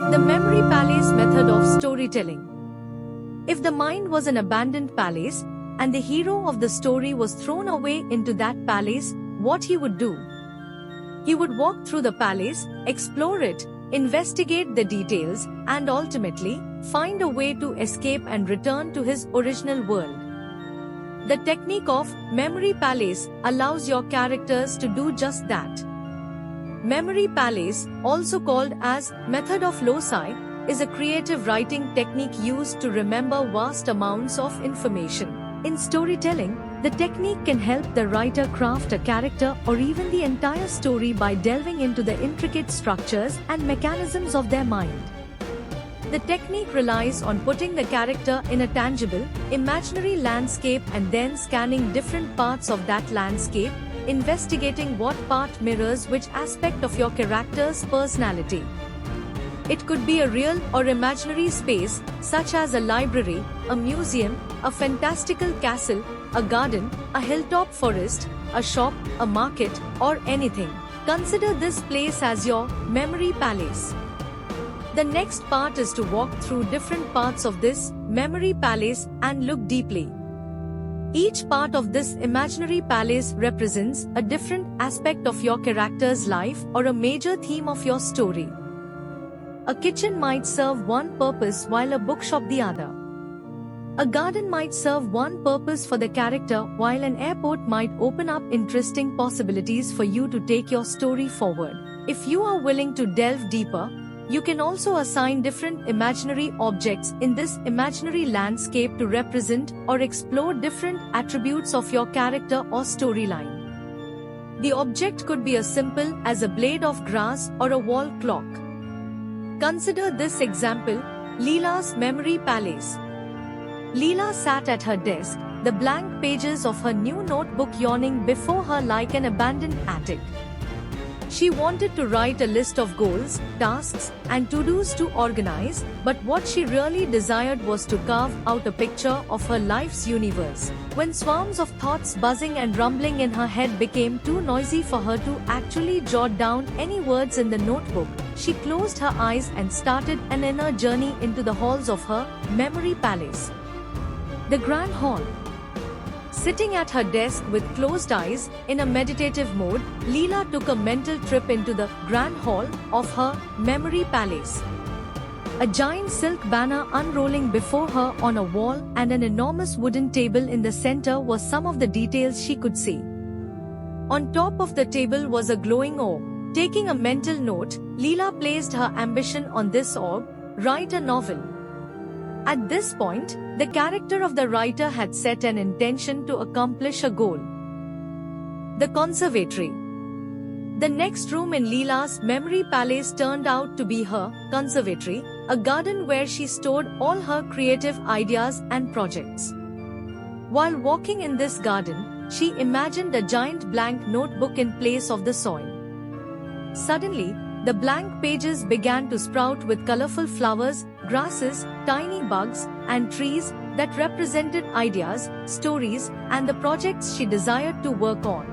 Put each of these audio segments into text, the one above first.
The memory palace method of storytelling. If the mind was an abandoned palace, and the hero of the story was thrown away into that palace, what he would do? He would walk through the palace, explore it, investigate the details, and ultimately, find a way to escape and return to his original world. The technique of memory palace allows your characters to do just that. Memory palace, also called as method of loci, is a creative writing technique used to remember vast amounts of information. In storytelling, the technique can help the writer craft a character or even the entire story by delving into the intricate structures and mechanisms of their mind. The technique relies on putting the character in a tangible, imaginary landscape and then scanning different parts of that landscape, investigating what part mirrors which aspect of your character's personality. It could be a real or imaginary space, such as a library, a museum, a fantastical castle, a garden, a hilltop forest, a shop, a market, or anything. Consider this place as your memory palace. The next part is to walk through different parts of this memory palace and look deeply. Each part of this imaginary palace represents a different aspect of your character's life or a major theme of your story. A kitchen might serve one purpose while a bookshop the other. A garden might serve one purpose for the character while an airport might open up interesting possibilities for you to take your story forward. If you are willing to delve deeper, you can also assign different imaginary objects in this imaginary landscape to represent or explore different attributes of your character or storyline. The object could be as simple as a blade of grass or a wall clock. Consider this example, Leela's memory palace. Leela sat at her desk, the blank pages of her new notebook yawning before her like an abandoned attic. She wanted to write a list of goals, tasks, and to-dos to organize, but what she really desired was to carve out a picture of her life's universe. When swarms of thoughts buzzing and rumbling in her head became too noisy for her to actually jot down any words in the notebook, she closed her eyes and started an inner journey into the halls of her memory palace. The Grand Hall. Sitting at her desk with closed eyes, in a meditative mode, Leela took a mental trip into the Grand Hall of her memory palace. A giant silk banner unrolling before her on a wall and an enormous wooden table in the center was some of the details she could see. On top of the table was a glowing orb. Taking a mental note, Leela placed her ambition on this orb: write a novel. At this point, the character of the writer had set an intention to accomplish a goal. The conservatory. The next room in Leela's memory palace turned out to be her conservatory, a garden where she stored all her creative ideas and projects. While walking in this garden, she imagined a giant blank notebook in place of the soil. Suddenly, the blank pages began to sprout with colorful flowers, grasses, tiny bugs, and trees that represented ideas, stories, and the projects she desired to work on.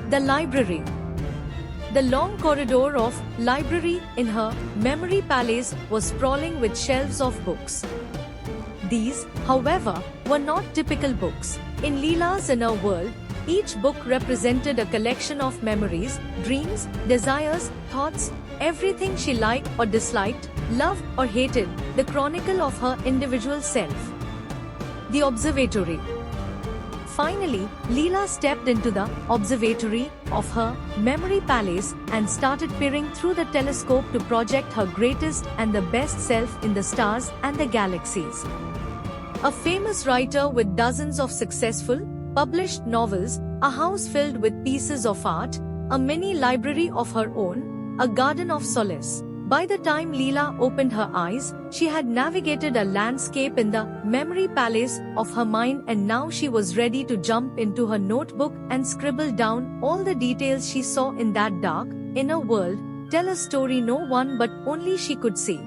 The library. The long corridor of library in her memory palace was sprawling with shelves of books. These, however, were not typical books. In Leela's inner world, each book represented a collection of memories, dreams, desires, thoughts, everything she liked or disliked, loved or hated, the chronicle of her individual self. The observatory. Finally, Leela stepped into the observatory of her memory palace and started peering through the telescope to project her greatest and the best self in the stars and the galaxies. A famous writer with dozens of successful, published novels, a house filled with pieces of art, a mini library of her own, a garden of solace. By the time Leela opened her eyes, she had navigated a landscape in the memory palace of her mind, and now she was ready to jump into her notebook and scribble down all the details she saw in that dark, inner world, tell a story no one but only she could see.